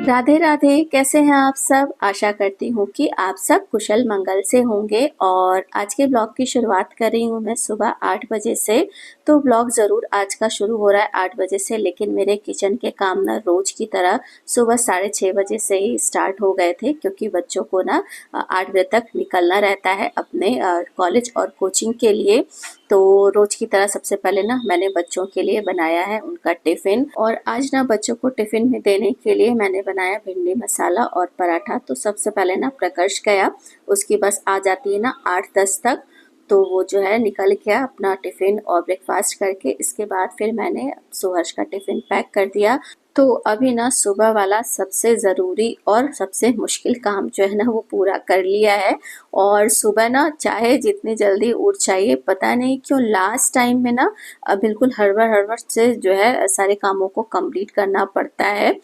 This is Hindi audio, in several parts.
राधे राधे। कैसे हैं आप सब? आशा करती हूँ कि आप सब कुशल मंगल से होंगे। और आज के ब्लॉग की शुरुआत कर रही हूँ मैं सुबह 8 बजे से। तो ब्लॉग ज़रूर आज का शुरू हो रहा है 8 बजे से, लेकिन मेरे किचन के काम ना रोज की तरह सुबह 6:30 बजे से ही स्टार्ट हो गए थे, क्योंकि बच्चों को ना 8 बजे तक निकलना रहता है अपने कॉलेज और कोचिंग के लिए। तो रोज की तरह सबसे पहले ना मैंने बच्चों के लिए बनाया है उनका टिफ़िन। और आज ना बच्चों को टिफ़िन में देने के लिए मैंने बनाया भिंडी मसाला और पराठा। तो सबसे पहले ना प्रकर्ष गया, उसकी बस आ जाती है ना 8-10 तक। तो वो जो है निकल गया अपना टिफ़िन और ब्रेकफास्ट करके। इसके बाद फिर मैंने सुहर्ष का टिफ़िन पैक कर दिया। तो अभी ना सुबह वाला सबसे ज़रूरी और सबसे मुश्किल काम जो है ना वो पूरा कर लिया है। और सुबह ना चाहे जितनी जल्दी उठ जाइए, पता नहीं क्यों लास्ट टाइम में ना बिल्कुल हड़बड़ से जो है सारे कामों को कंप्लीट करना पड़ता है।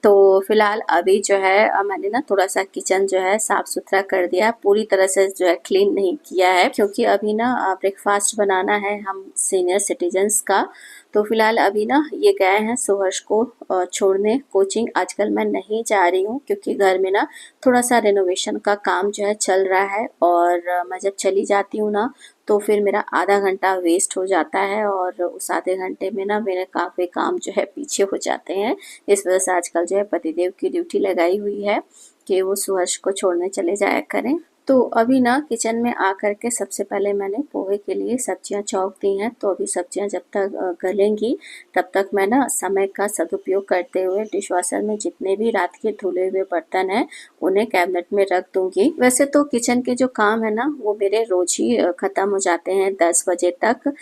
तो फिलहाल अभी जो है मैंने ना थोड़ा सा किचन जो है साफ सुथरा कर दिया, पूरी तरह से जो है क्लीन नहीं किया है, क्योंकि अभी ना ब्रेकफास्ट बनाना है हम सीनियर सिटीजन्स का। तो फिलहाल अभी ना ये गए हैं सुहर्ष को छोड़ने कोचिंग। आजकल मैं नहीं जा रही हूँ, क्योंकि घर में ना थोड़ा सा रेनोवेशन का काम जो है चल रहा है। और मैं जब चली जाती हूँ ना तो फिर मेरा आधा घंटा वेस्ट हो जाता है, और उस आधे घंटे में ना मेरे काफ़ी काम जो है पीछे हो जाते हैं। इस वजह से आजकल जो है पतिदेव की ड्यूटी लगाई हुई है कि वो सुहर्ष को छोड़ने चले जाया करें। तो अभी ना किचन में आकर के सबसे पहले मैंने पोहे के लिए सब्जियां चौंक दी हैं। तो अभी सब्जियां जब तक गलेंगी तब तक मैं ना समय का सदुपयोग करते हुए डिशवॉशर में जितने भी रात के धुले हुए बर्तन हैं उन्हें कैबिनेट में रख दूंगी। वैसे तो किचन के जो काम है ना वो मेरे रोज ही खत्म हो जाते हैं 10 बजे तक।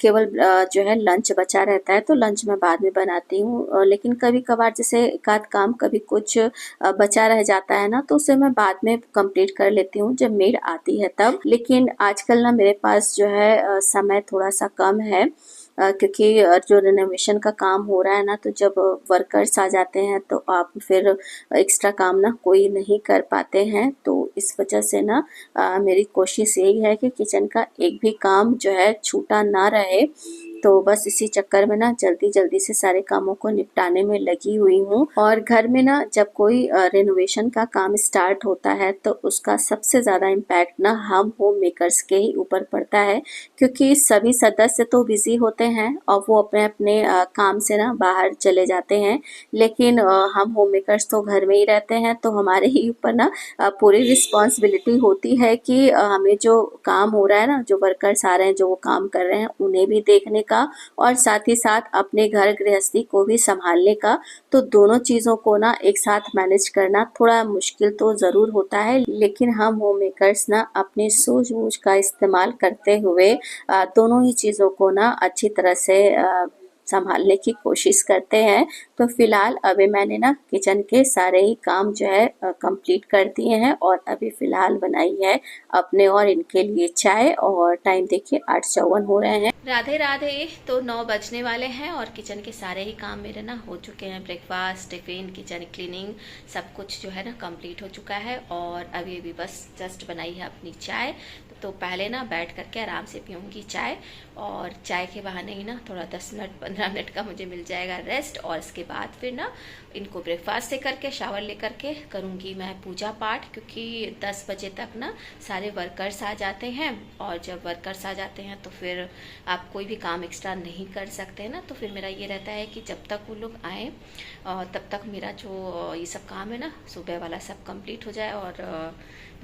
केवल जो है लंच बचा रहता है, तो लंच मैं बाद में बनाती हूँ। लेकिन कभी कभार जैसे एक आध काम कभी कुछ बचा रह जाता है ना, तो उसे मैं बाद में कंप्लीट कर लेती हूँ जब मेड आती है तब। लेकिन आजकल ना मेरे पास जो है समय थोड़ा सा कम है, क्योंकि जो रिनोवेशन का काम हो रहा है ना, तो जब वर्कर्स आ जाते हैं तो आप फिर एक्स्ट्रा काम ना कोई नहीं कर पाते हैं। तो इस वजह से ना मेरी कोशिश यही है कि किचन का एक भी काम जो है छूटा ना रहे। तो बस इसी चक्कर में ना जल्दी जल्दी से सारे कामों को निपटाने में लगी हुई हूँ। और घर में ना जब कोई रेनोवेशन का काम स्टार्ट होता है तो उसका सबसे ज़्यादा इम्पैक्ट ना हम होम मेकर्स के ही ऊपर पड़ता है, क्योंकि सभी सदस्य तो बिजी होते हैं और वो अपने अपने काम से ना बाहर चले जाते हैं। लेकिन हम होम मेकर्स तो घर में ही रहते हैं, तो हमारे ही ऊपर ना पूरी रिस्पॉन्सिबिलिटी होती है कि हमें जो काम हो रहा है ना, जो वर्कर्स आ रहे हैं जो वो काम कर रहे हैं उन्हें भी देखने का, और साथ ही साथ अपने घर गृहस्थी को भी संभालने का। तो दोनों चीज़ों को ना एक साथ मैनेज करना थोड़ा मुश्किल तो ज़रूर होता है, लेकिन हम होम मेकर्स ना अपनी सूझबूझ का इस्तेमाल करते हुए दोनों ही चीज़ों को ना अच्छी तरह से संभालने की कोशिश करते हैं। तो फिलहाल अभी मैंने ना किचन के सारे ही काम जो है कंप्लीट कर दिए हैं, और अभी फिलहाल बनाई है अपने और इनके लिए चाय। और टाइम देखिए 8:54 हो रहे हैं। राधे राधे। तो 9 बजने वाले हैं और किचन के सारे ही काम मेरे ना हो चुके हैं। ब्रेकफास्ट, टिफ़िन, किचन क्लीनिंग सब कुछ जो है ना कंप्लीट हो चुका है। और अभी अभी बस जस्ट बनाई है अपनी चाय। तो पहले ना बैठ करके आराम से पीऊँगी चाय, और चाय के बहाने ही ना थोड़ा 10 मिनट 15 मिनट का मुझे मिल जाएगा रेस्ट। और इसके बाद फिर ना इनको ब्रेकफास्ट से करके शावर ले करके करूँगी मैं पूजा पाठ, क्योंकि 10 बजे तक ना सारे वर्कर्स आ जाते हैं। और जब वर्कर्स आ जाते हैं तो फिर आप कोई भी काम एक्स्ट्रा नहीं कर सकते ना। तो फिर मेरा ये रहता है कि जब तक वो लोग आए तब तक मेरा जो ये सब काम है ना सुबह वाला सब कंप्लीट हो जाए। और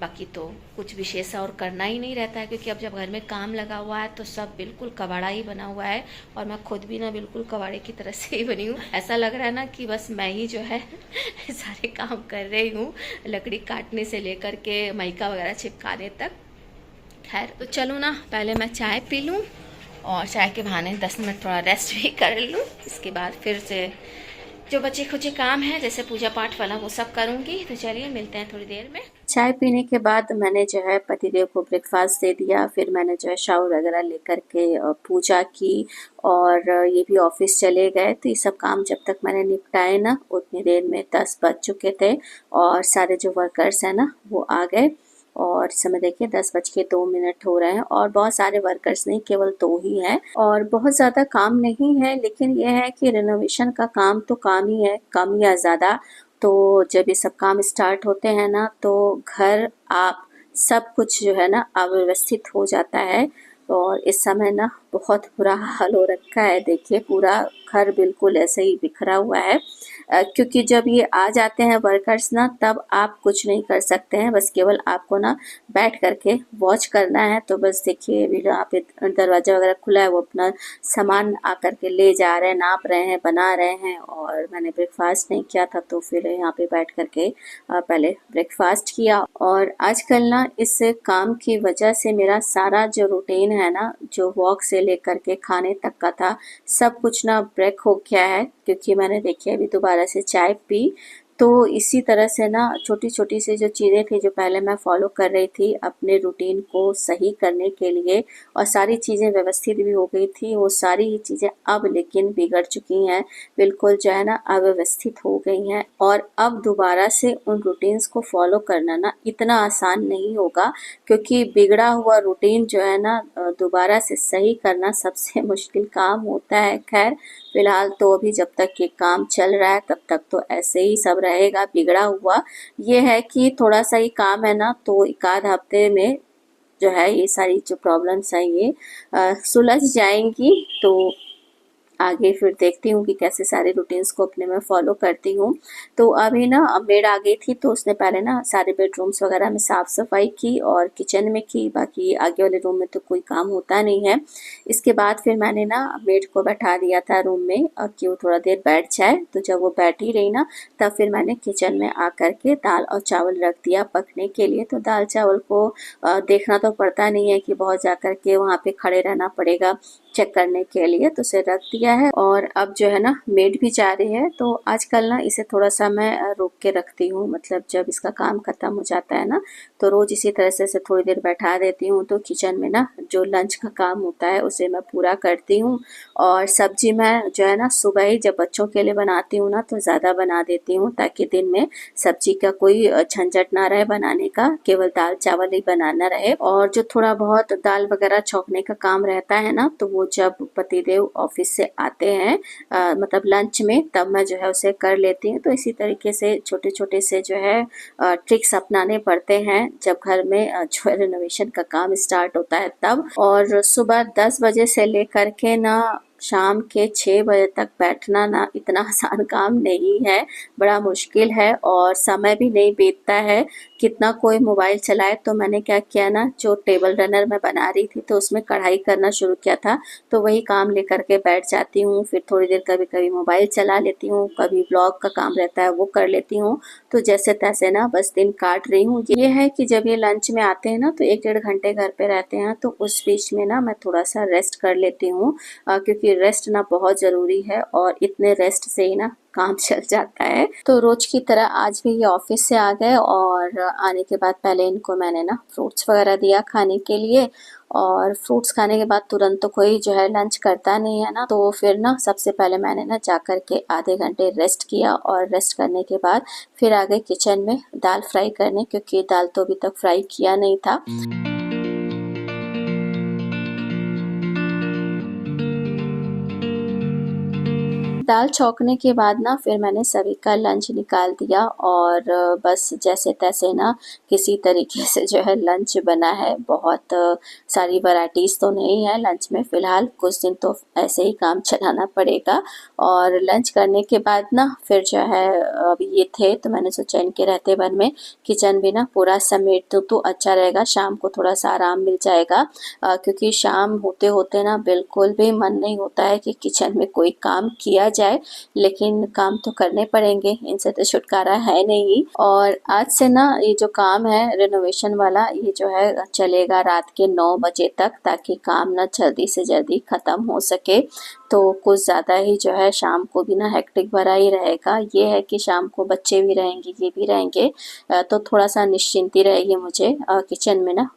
बाकी तो कुछ विशेष और करना ही नहीं रहता है, क्योंकि अब जब घर में काम लगा हुआ है तो सब बिल्कुल कबाड़ा ही बना हुआ है। और मैं खुद भी ना बिल्कुल कबाड़े की तरह से ही बनी हूँ। ऐसा लग रहा है ना कि बस मैं ही जो है सारे काम कर रही हूँ, लकड़ी काटने से लेकर के माइका वगैरह चिपकाने तक। खैर तो चलो ना पहले मैं चाय पी लूँ, और चाय के बहाने 10 मिनट थोड़ा रेस्ट भी कर लूँ। इसके बाद फिर से जो बचे खुचे काम है जैसे पूजा पाठ वाला वो सब करूँगी। तो चलिए मिलते हैं थोड़ी देर में। चाय पीने के बाद मैंने जो है पतिदेव को ब्रेकफास्ट दे दिया। फिर मैंने जो है शावर वगैरह लेकर के पूजा की, और ये भी ऑफिस चले गए। तो ये सब काम जब तक मैंने निपटाए ना उतनी देर में 10 बज चुके थे, और सारे जो वर्कर्स हैं ना वो आ गए। और समय देखिए 10:02 हो रहे हैं, और बहुत सारे वर्कर्स नहीं, केवल 2 ही हैं। और बहुत ज़्यादा काम नहीं है, लेकिन यह है कि रिनोवेशन का काम तो काम ही है, कम या ज़्यादा। तो जब ये सब काम स्टार्ट होते हैं ना तो घर आप सब कुछ जो है ना अव्यवस्थित हो जाता है। और इस समय ना बहुत बुरा हाल हो रखा है, देखिए पूरा घर बिल्कुल ऐसे ही बिखरा हुआ है। क्योंकि जब ये आ जाते हैं वर्कर्स ना तब आप कुछ नहीं कर सकते हैं, बस केवल आपको ना बैठ करके वॉच करना है। तो बस देखिए अभी यहाँ पे दरवाजा वगैरह खुला है, वो अपना सामान आकर के ले जा रहे हैं, नाप रहे हैं, बना रहे हैं। और मैंने ब्रेकफास्ट नहीं किया था तो फिर यहाँ पे बैठ करके पहले ब्रेकफास्ट किया। और आजकल ना इस काम की वजह से मेरा सारा जो रूटीन है ना, जो वॉक से लेकर के खाने तक का था, सब कुछ ना ब्रेक हो गया है। क्योंकि मैंने देखिए अभी दोबारा से चाय पी, तो इसी तरह से ना छोटी छोटी सी जो चीज़ें थी जो पहले मैं फॉलो कर रही थी अपने रूटीन को सही करने के लिए, और सारी चीज़ें व्यवस्थित भी हो गई थी, वो सारी ही चीज़ें अब लेकिन बिगड़ चुकी हैं, बिल्कुल जो है ना अव्यवस्थित हो गई हैं। और अब दोबारा से उन रूटीन्स को फॉलो करना ना इतना आसान नहीं होगा, क्योंकि बिगड़ा हुआ रूटीन जो है ना दोबारा से सही करना सबसे मुश्किल काम होता है। खैर फिलहाल तो अभी जब तक ये काम चल रहा है तब तक तो ऐसे ही सब रहेगा बिगड़ा हुआ। ये है कि थोड़ा सा ही काम है ना, तो एक आध हफ्ते में जो है ये सारी जो प्रॉब्लम्स हैं ये सुलझ जाएंगी। तो आगे फिर देखती हूँ कि कैसे सारे रूटीन्स को अपने में फॉलो करती हूँ। तो अभी ना मेड आ गई थी तो उसने पहले ना सारे बेडरूम्स वगैरह में साफ़ सफाई की और किचन में की, बाकी आगे वाले रूम में तो कोई काम होता नहीं है। इसके बाद फिर मैंने ना मेड को बैठा दिया था रूम में कि वो थोड़ा देर बैठ जाए। तो जब वो बैठी रही ना तब फिर मैंने किचन में आकर के दाल और चावल रख दिया पकने के लिए। तो दाल चावल को देखना तो पड़ता नहीं है कि बहुत जा कर के वहाँ पे खड़े रहना पड़ेगा चेक करने के लिए, तो उसे रख दिया है। और अब जो है ना मेड भी जा रही है, तो आजकल ना इसे थोड़ा सा मैं रोक के रखती हूँ, मतलब जब इसका काम खत्म हो जाता है ना तो रोज इसी तरह से इसे थोड़ी देर बैठा देती हूँ। तो किचन में ना जो लंच का काम होता है उसे मैं पूरा करती हूँ। और सब्जी मैं जो है ना सुबह ही जब बच्चों के लिए बनाती हूँ ना तो ज़्यादा बना देती हूँ, ताकि दिन में सब्जी का कोई झंझट ना रहे बनाने का, केवल दाल चावल ही बनाना रहे। और जो थोड़ा बहुत दाल वगैरह छौंकने का काम रहता है ना, तो वो जब पतिदेव ऑफिस से आते हैं मतलब लंच में, तब मैं जो है उसे कर लेती हूँ। तो इसी तरीके से छोटे छोटे से जो है ट्रिक्स अपनाने पड़ते हैं जब घर में जो है रिनोवेशन का काम स्टार्ट होता है तब। और सुबह 10 बजे से लेकर के ना शाम के 6 बजे तक बैठना ना इतना आसान काम नहीं है, बड़ा मुश्किल है और समय भी नहीं बीतता है। कितना कोई मोबाइल चलाए, तो मैंने क्या किया ना, जो टेबल रनर मैं बना रही थी तो उसमें कढ़ाई करना शुरू किया था, तो वही काम लेकर के बैठ जाती हूँ। फिर थोड़ी देर कभी कभी मोबाइल चला लेती हूँ, कभी ब्लॉग का काम रहता है वो कर लेती हूँ। तो जैसे तैसे ना बस दिन काट रही हूँ। ये है कि जब ये लंच में आते हैं ना तो 1 डेढ़ घंटे घर पे रहते हैं, तो उस बीच में ना मैं थोड़ा सा रेस्ट कर लेती हूँ, क्योंकि रेस्ट ना बहुत ज़रूरी है और इतने रेस्ट से ही ना काम चल जाता है। तो रोज की तरह आज भी ये ऑफिस से आ गए और आने के बाद पहले इनको मैंने ना फ्रूट्स वगैरह दिया खाने के लिए। और फ्रूट्स खाने के बाद तुरंत तो कोई जो है लंच करता नहीं है ना, तो फिर ना सबसे पहले मैंने ना जा कर के आधे घंटे रेस्ट किया और रेस्ट करने के बाद फिर आ गए किचन में दाल फ्राई करने, क्योंकि दाल तो अभी तक फ्राई किया नहीं था। दाल छौंकने के बाद ना फिर मैंने सभी का लंच निकाल दिया और बस जैसे तैसे ना किसी तरीके से जो है लंच बना है। बहुत सारी वैराइटीज़ तो नहीं है लंच में, फ़िलहाल कुछ दिन तो ऐसे ही काम चलाना पड़ेगा। और लंच करने के बाद ना फिर जो है अभी ये थे तो मैंने सोचा इनके रहते भर में किचन भी ना पूरा समेट दूँ तो अच्छा रहेगा, शाम को थोड़ा सा आराम मिल जाएगा। क्योंकि शाम होते होते ना बिल्कुल भी मन नहीं होता है कि किचन में कोई काम किया जाए, लेकिन काम तो करने पड़ेंगे, इनसे तो छुटकारा है नहीं। और आज से ना ये जो काम है रिनोवेशन वाला, ये जो है चलेगा रात के 9 बजे तक, ताकि काम ना जल्दी से जल्दी ख़त्म हो सके। तो कुछ ज़्यादा ही जो है शाम को भी ना हेक्टिक भरा ही रहेगा। ये है कि शाम को बच्चे भी रहेंगे, ये भी रहेंगे, तो थोड़ा सा निश्चिंती रहेगी मुझे किचन में ना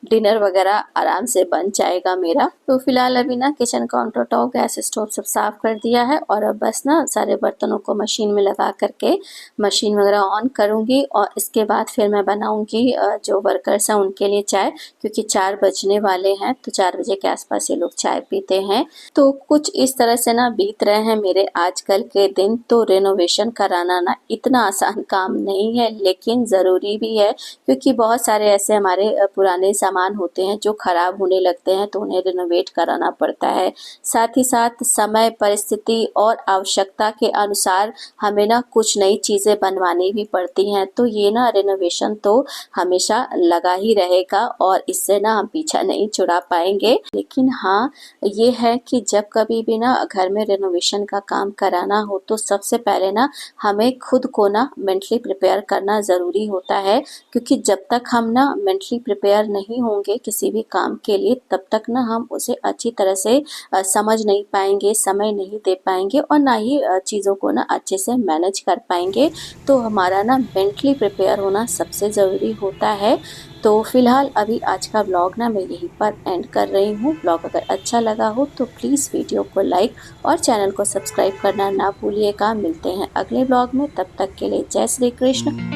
डिनर वगैरह आराम से बन जाएगा मेरा। तो फिलहाल अभी ना kitchen counter top gas stove सब साफ कर दिया है और अब बस ना सारे बर्तनों को मशीन में लगा करके मशीन वगैरह ऑन करूँगी और इसके बाद फिर मैं बनाऊँगी जो वर्कर्स हैं उनके लिए चाय, क्योंकि 4 बजने वाले हैं तो 4 बजे के आसपास ये लोग चाय पीते हैं। तो कुछ इस तरह से ना बीत रहे हैं मेरे आजकल के दिन। तो रेनोवेशन कराना ना इतना आसान काम नहीं है, लेकिन ज़रूरी भी है, क्योंकि बहुत सारे ऐसे हमारे पुराने सामान होते हैं जो ख़राब होने लगते हैं, तो उन्हें रेनोवेट कराना पड़ता है। साथ ही साथ समय, परिस्थिति और आवश्यकता के अनुसार हमें ना कुछ नई चीज़ें बनवानी भी पड़ती हैं। तो ये ना रेनोवेशन तो हमेशा लगा ही रहेगा और इससे ना हम पीछा नहीं छुड़ा पाएंगे। लेकिन हाँ, ये है कि जब कभी भी ना घर में रेनोवेशन का काम कराना हो तो सबसे पहले ना हमें खुद को ना मेंटली प्रिपेयर करना ज़रूरी होता है, क्योंकि जब तक हम ना मेंटली प्रिपेयर नहीं होंगे किसी भी काम के लिए, तब तक ना हम उसे अच्छी तरह से समझ नहीं पाएंगे, समय नहीं दे पाएंगे और ना ही चीज़ों को ना अच्छे से मैनेज कर पाएंगे। तो हमारा ना मेंटली प्रिपेयर होना सबसे ज़रूरी होता है। तो फिलहाल अभी आज का ब्लॉग ना मैं यहीं पर एंड कर रही हूँ। ब्लॉग अगर अच्छा लगा हो तो प्लीज़ वीडियो को लाइक और चैनल को सब्सक्राइब करना ना भूलिएगा। मिलते हैं अगले ब्लॉग में, तब तक के लिए जय श्री कृष्ण।